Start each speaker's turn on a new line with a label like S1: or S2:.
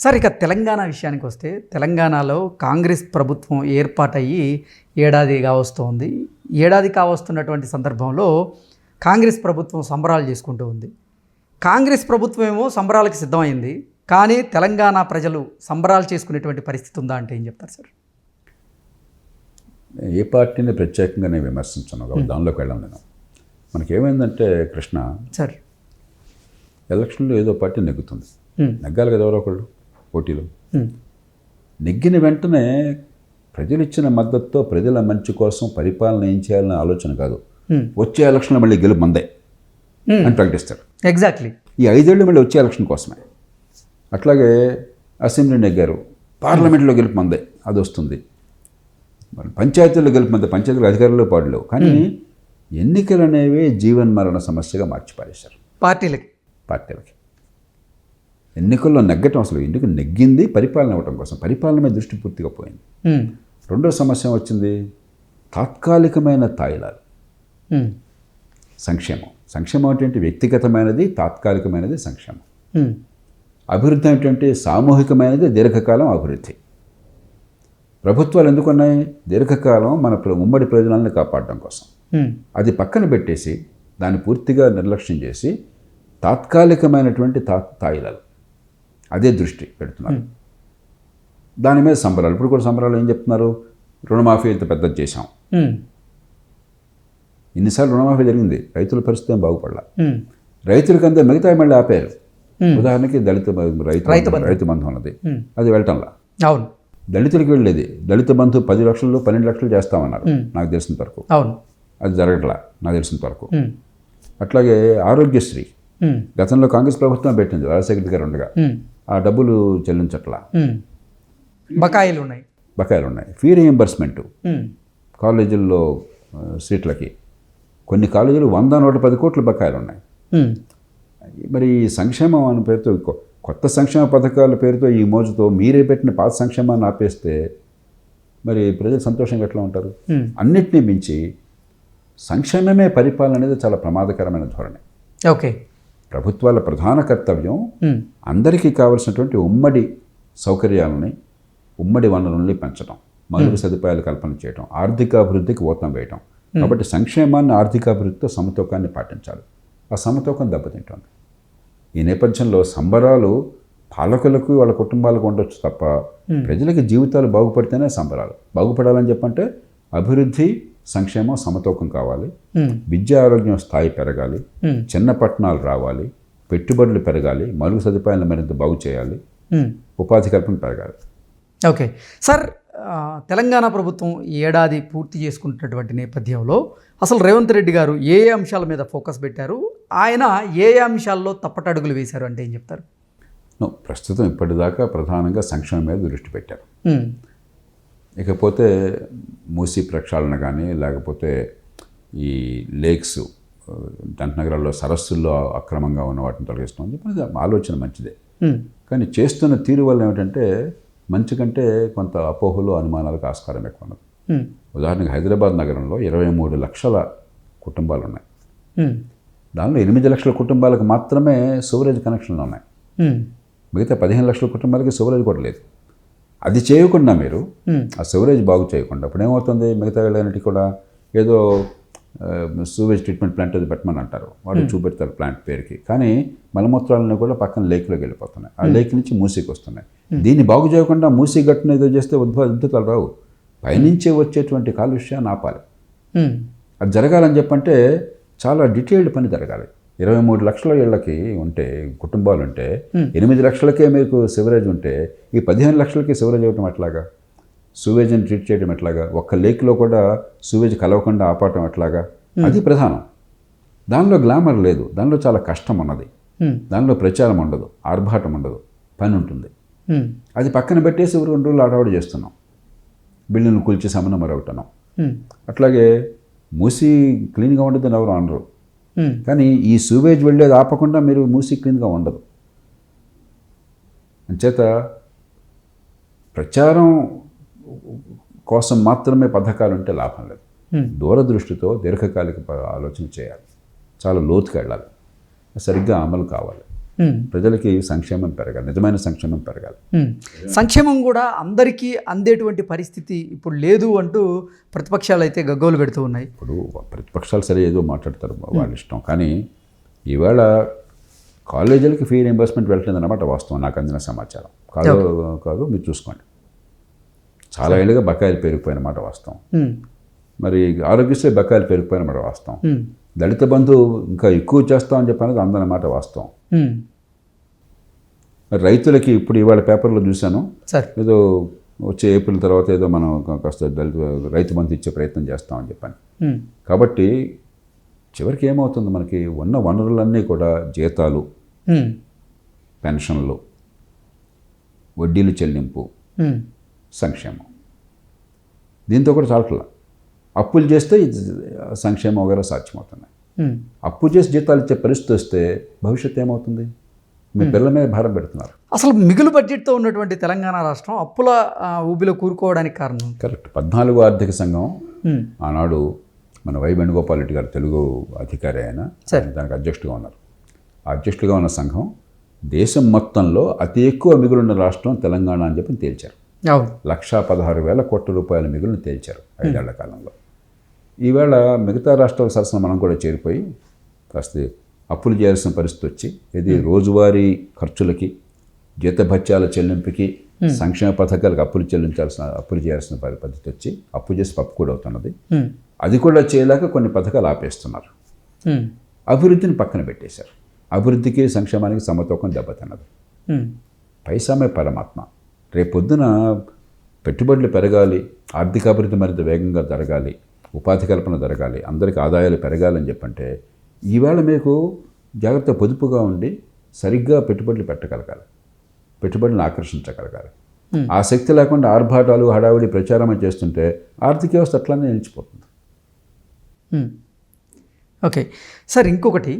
S1: Sir ఇక తెలంగాణ విషయానికి వస్తే తెలంగాణలో కాంగ్రెస్ ప్రభుత్వం ఏర్పాటయ్యి ఏడాదిగా వస్తోంది. ఏడాది కావస్తున్నటువంటి సందర్భంలో కాంగ్రెస్ ప్రభుత్వం సంబరాలు చేసుకుంటూ ఉంది. కాంగ్రెస్ ప్రభుత్వం ఏమో సంబరాలకు సిద్ధమైంది, కానీ తెలంగాణ ప్రజలు సంబరాలు చేసుకునేటువంటి పరిస్థితి ఉందా అంటే ఏం చెప్తారు సార్?
S2: ఏ పార్టీని ప్రత్యేకంగా నేను విమర్శించను కాబట్టి దానిలోకి వెళ్ళాను నేను. మనకేమైందంటే కృష్ణ
S1: సార్,
S2: ఎలక్షన్లో ఏదో పార్టీ నెగ్గుతుంది, నెగ్గాలి కదా ఎవరో ఒకళ్ళు పోటీలో. నెగ్గిన వెంటనే ప్రజలు ఇచ్చిన మద్దతుతో ప్రజల మంచి కోసం పరిపాలన ఏం చేయాలనే ఆలోచన కాదు, వచ్చే ఎలక్షన్లో మళ్ళీ గెలుపు మందే అని ప్రకటిస్తారు.
S1: ఎగ్జాక్ట్లీ.
S2: ఈ 5 ఏళ్ళు మళ్ళీ వచ్చే ఎలక్షన్ కోసమే. అట్లాగే అసెంబ్లీ నెగ్గారు, పార్లమెంట్లో గెలుపు మందే, అది వస్తుంది. మరి పంచాయతీల్లో గెలుపు మందే, పంచాయతీలు అధికారుల్లో పాడలేవు. కానీ ఎన్నికలు అనేవి జీవన్ మరణ సమస్యగా మార్చిపారేశారు పార్టీలకి. ఎన్నికల్లో నెగ్గటం అసలు ఎందుకు నెగ్గింది? పరిపాలన ఇవ్వటం కోసం. పరిపాలన మీద దృష్టి పూర్తిగా పోయింది. రెండో సమస్య వచ్చింది తాత్కాలికమైన తాయిలాలు. సంక్షేమం ఏంటంటే వ్యక్తిగతమైనది, తాత్కాలికమైనది సంక్షేమం. అభివృద్ధి ఏంటంటే సామూహికమైనది, దీర్ఘకాలం అభివృద్ధి. ప్రభుత్వాలు ఎందుకున్నాయి? దీర్ఘకాలం మన ఉమ్మడి ప్రయోజనాలను కాపాడడం కోసం. అది పక్కన పెట్టేసి దాన్ని పూర్తిగా నిర్లక్ష్యం చేసి తాత్కాలికమైనటువంటి తాయిలాలు, అదే దృష్టి పెడుతున్నారు. దాని మీద సంబరాలు. ఇప్పుడు కూడా సంబరాలు ఏం చెప్తున్నారు? రుణమాఫీ ఇంత పెద్దది చేశాం. ఇన్నిసార్లు రుణమాఫీ జరిగింది, రైతుల పరిస్థితి ఏం బాగుపడలా. రైతులకంతా మిగతా మళ్ళీ ఆపారు. ఉదాహరణకి రైతు బంధు అన్నది, అది వెళ్ళటంలా.
S1: అవును,
S2: దళితులకి వెళ్ళేది. దళిత బంధు 10 లక్షలు 12 లక్షలు చేస్తామన్నారు నాకు తెలిసినంత వరకు.
S1: అవును,
S2: అది జరగట్లా నాకు తెలిసినంత వరకు. అట్లాగే ఆరోగ్యశ్రీ గతంలో కాంగ్రెస్ ప్రభుత్వం పెట్టింది, రాజశేఖర్ గారు ఉండగా. ఆ డబ్బులు చెల్లించట్లా,
S1: బకాయిలు ఉన్నాయి. ఫీ
S2: రీయింబర్స్మెంట్ కాలేజీల్లో సీట్లకి కొన్ని కాలేజీలు 100-110 కోట్ల బకాయిలు ఉన్నాయి. మరి సంక్షేమం అనే పేరుతో కొత్త సంక్షేమ పథకాల పేరుతో ఈ మోజుతో మీరే పెట్టిన పాత సంక్షేమాన్ని ఆపేస్తే మరి ప్రజలు సంతోషంగా ఎట్లా ఉంటారు? అన్నిటినీ మించి సంక్షేమమే పరిపాలన అనేది చాలా ప్రమాదకరమైన ధోరణి.
S1: ఓకే,
S2: ప్రభుత్వాల ప్రధాన కర్తవ్యం అందరికీ కావలసినటువంటి ఉమ్మడి సౌకర్యాలని, ఉమ్మడి వనరుల్ని పెంచడం, మౌలిక సదుపాయాలు కల్పన చేయడం, ఆర్థికాభివృద్ధికి ఊతం వేయటం. కాబట్టి సంక్షేమాన్ని ఆర్థికాభివృద్ధితో సమతూకాన్ని పాటించాలి. ఆ సమతూకం దెబ్బతింటుంది. ఈ నేపథ్యంలో సంబరాలు పాలకులకు వాళ్ళ కుటుంబాలకు ఉండొచ్చు తప్ప ప్రజలకి జీవితాలు బాగుపడితేనే సంబరాలు. బాగుపడాలని చెప్పంటే అభివృద్ధి, సంక్షేమం సమతూకం కావాలి. విద్యా ఆరోగ్యం స్థాయి పెరగాలి, చిన్న పట్టణాలు రావాలి, పెట్టుబడులు పెరగాలి, మౌలిక సదుపాయాలను మరింత బాగు చేయాలి, ఉపాధి కల్పన పెరగాలి.
S1: ఓకే సార్, తెలంగాణ ప్రభుత్వం ఏడాది పూర్తి చేసుకుంటున్నటువంటి నేపథ్యంలో అసలు రేవంత్ రెడ్డి గారు ఏ అంశాల మీద ఫోకస్ పెట్టారు? ఆయన ఏ అంశాల్లో తప్పటడుగులు వేశారు అంటే ఏం చెప్తారు?
S2: ప్రస్తుతం ఇప్పటిదాకా ప్రధానంగా సంక్షేమం మీద దృష్టి పెట్టారు. ఇకపోతే మూసీ ప్రక్షాళన కానీ, లేకపోతే ఈ లేక్స్, జంట నగరాల్లో సరస్సుల్లో అక్రమంగా ఉన్న వాటిని తొలగిస్తాం అని చెప్పి ఆలోచన మంచిదే. కానీ చేస్తున్న తీరు వల్ల ఏమిటంటే మంచి కంటే కొంత అపోహలు, అనుమానాలకు ఆస్కారం ఎక్కువ ఉన్నది. ఉదాహరణకు హైదరాబాద్ నగరంలో 23 లక్షల కుటుంబాలు ఉన్నాయి. దానిలో 8 లక్షల కుటుంబాలకు మాత్రమే సివరేజ్ కనెక్షన్లు ఉన్నాయి. మిగతా 15 లక్షల కుటుంబాలకి సివరేజ్ కూడా లేదు. అది చేయకుండా మీరు ఆ సివరేజ్ బాగు చేయకుండా ఇప్పుడు ఏమవుతుంది? మిగతా వెళ్ళడానికి కూడా ఏదో సూవేజ్ ట్రీట్మెంట్ ప్లాంట్ అది పెట్టమని అంటారు, వాళ్ళు చూపెడతారు ప్లాంట్ పేరుకి. కానీ మలమూత్రాలను కూడా పక్కన లేక్లోకి వెళ్ళిపోతున్నాయి, ఆ లేక్ నుంచి మూసీకి వస్తున్నాయి. దీన్ని బాగు చేయకుండా మూసీ గట్టున ఏదో చేస్తే ఉద్భుతాలు రావు. పైనుంచే వచ్చేటువంటి కాలుష్యాన్ని ఆపాలి. అది జరగాలని చెప్పంటే చాలా డీటెయిల్డ్ పని జరగాలి. 23 లక్షల ఇళ్ళకి ఉంటే, కుటుంబాలు ఉంటే, 8 లక్షలకే మీకు సివరేజ్ ఉంటే ఈ 15 లక్షలకి సివరేజ్ ఇవ్వటం ఎట్లాగా? సూవేజ్ని ట్రీట్ చేయడం ఎట్లాగా? ఒక్క లేక్లో కూడా సూవేజ్ కలవకుండా ఆపటం ఎట్లాగా? అది ప్రధానం. దానిలో గ్లామర్ లేదు, దానిలో చాలా కష్టం ఉన్నది, దానిలో ప్రచారం ఉండదు, ఆర్భాటం ఉండదు, పని ఉంటుంది. అది పక్కన పెట్టేసి 2 రోజులు ఆడవాడు చేస్తున్నాం, బిల్లును కూల్చి సమనం మరొకటనం. అట్లాగే మూసి క్లీన్గా ఉండదని ఎవరు అనరు, కానీ ఈ సూవేజ్ వెళ్ళేది ఆపకుండా మీరు మూసి క్లీన్గా ఉండదు. అంచేత ప్రచారం కోసం మాత్రమే పథకాలు ఉంటే లాభం లేదు. దూరదృష్టితో దీర్ఘకాలిక ఆలోచన చేయాలి, చాలా లోతుకు వెళ్ళాలి, సరిగ్గా అమలు కావాలి. ప్రజలకి సంక్షేమం పెరగాలి, నిజమైన సంక్షేమం పెరగాలి.
S1: సంక్షేమం కూడా అందరికీ అందేటువంటి పరిస్థితి ఇప్పుడు లేదు అంటూ ప్రతిపక్షాలు అయితే గగ్గోలు పెడుతూ ఉన్నాయి.
S2: ఇప్పుడు ప్రతిపక్షాలు సరే ఏదో మాట్లాడతారు వాళ్ళ ఇష్టం, కానీ ఈవేళ కాలేజీలకి ఫీ రీయింబర్స్మెంట్ వెళ్ళట్లేదన్నమాట వాస్తవం. నాకు అందిన సమాచారం కాదు మీరు చూసుకోండి. చాలా ఏళ్ళుగా బకాయిలు పెరిగిపోయినమాట వాస్తవం. మరి ఆరోగ్యశ్రీ బకాయిలు పెరిగిపోయినమాట వాస్తవం. దళిత బంధు ఇంకా ఎక్కువ చేస్తామని చెప్పినది అందనమాట వాస్తవం. మరి రైతులకి ఇప్పుడు ఇవాళ పేపర్లో చూశాను, ఏదో వచ్చే ఏప్రిల్ తర్వాత ఏదో మనం కాస్త రైతు బంధు ఇచ్చే ప్రయత్నం చేస్తామని చెప్పాను. కాబట్టి చివరికి ఏమవుతుంది, మనకి ఉన్న వనరులన్నీ కూడా జీతాలు, పెన్షన్లు, వడ్డీలు చెల్లింపు, సంక్షేమం, దీంతో కూడా చాలట్లా. అప్పులు చేస్తే సంక్షేమం వగేరా సాధ్యమవుతున్నాయి. అప్పు చేసి జీతాలు ఇచ్చే పరిస్థితి వస్తే భవిష్యత్తు ఏమవుతుంది? మీ పిల్లల మీద భారం పెడుతున్నారు.
S1: అసలు మిగులు బడ్జెట్తో ఉన్నటువంటి తెలంగాణ రాష్ట్రం అప్పుల ఊబిలో కూరుకోవడానికి కారణం
S2: కరెక్ట్. 14వ ఆర్థిక సంఘం ఆనాడు మన వై వేణుగోపాల్ రెడ్డి గారు తెలుగు అధికారి ఆయన దానికి అధ్యక్షుడిగా ఉన్నారు. ఆ అధ్యక్షుడిగా ఉన్న సంఘం దేశం మొత్తంలో అతి ఎక్కువ మిగులున్న రాష్ట్రం తెలంగాణ అని చెప్పి తేల్చారు. 1,16,000 కోట్ల రూపాయల మిగులును తేల్చారు 5 ఏళ్ల కాలంలో. ఈవేళ మిగతా రాష్ట్రాల సరసన మనం కూడా చేరిపోయి కాస్త అప్పులు చేయాల్సిన పరిస్థితి వచ్చి, ఇది రోజువారీ ఖర్చులకి, జీతభత్యాల చెల్లింపుకి, సంక్షేమ పథకాలకు అప్పులు చేయాల్సిన పద్ధతి వచ్చి అప్పు చేసి పప్పు కూడా అవుతున్నది. అది కూడా చేయలేక కొన్ని పథకాలు ఆపేస్తున్నారు. అభివృద్ధిని పక్కన పెట్టేశారు. అభివృద్ధికి సంక్షేమానికి సమతూకం దెబ్బతిన్నది. పైసామే పరమాత్మ. రేపొద్దున పెట్టుబడులు పెరగాలి, ఆర్థికాభివృద్ధి మరింత వేగంగా జరగాలి, ఉపాధి కల్పన జరగాలి, అందరికీ ఆదాయాలు పెరగాలని చెప్పంటే ఈవేళ మీకు జాగ్రత్త పొదుపుగా ఉండి సరిగ్గా పెట్టుబడులు పెట్టగలగాలి, పెట్టుబడులను ఆకర్షించగలగాలి. ఆ శక్తి లేకుండా ఆర్భాటాలు, హడావిడి ప్రచారం చేస్తుంటే ఆర్థిక వ్యవస్థ అట్లానే నిలిచిపోతుంది.
S1: ఓకే సార్, ఇంకొకటి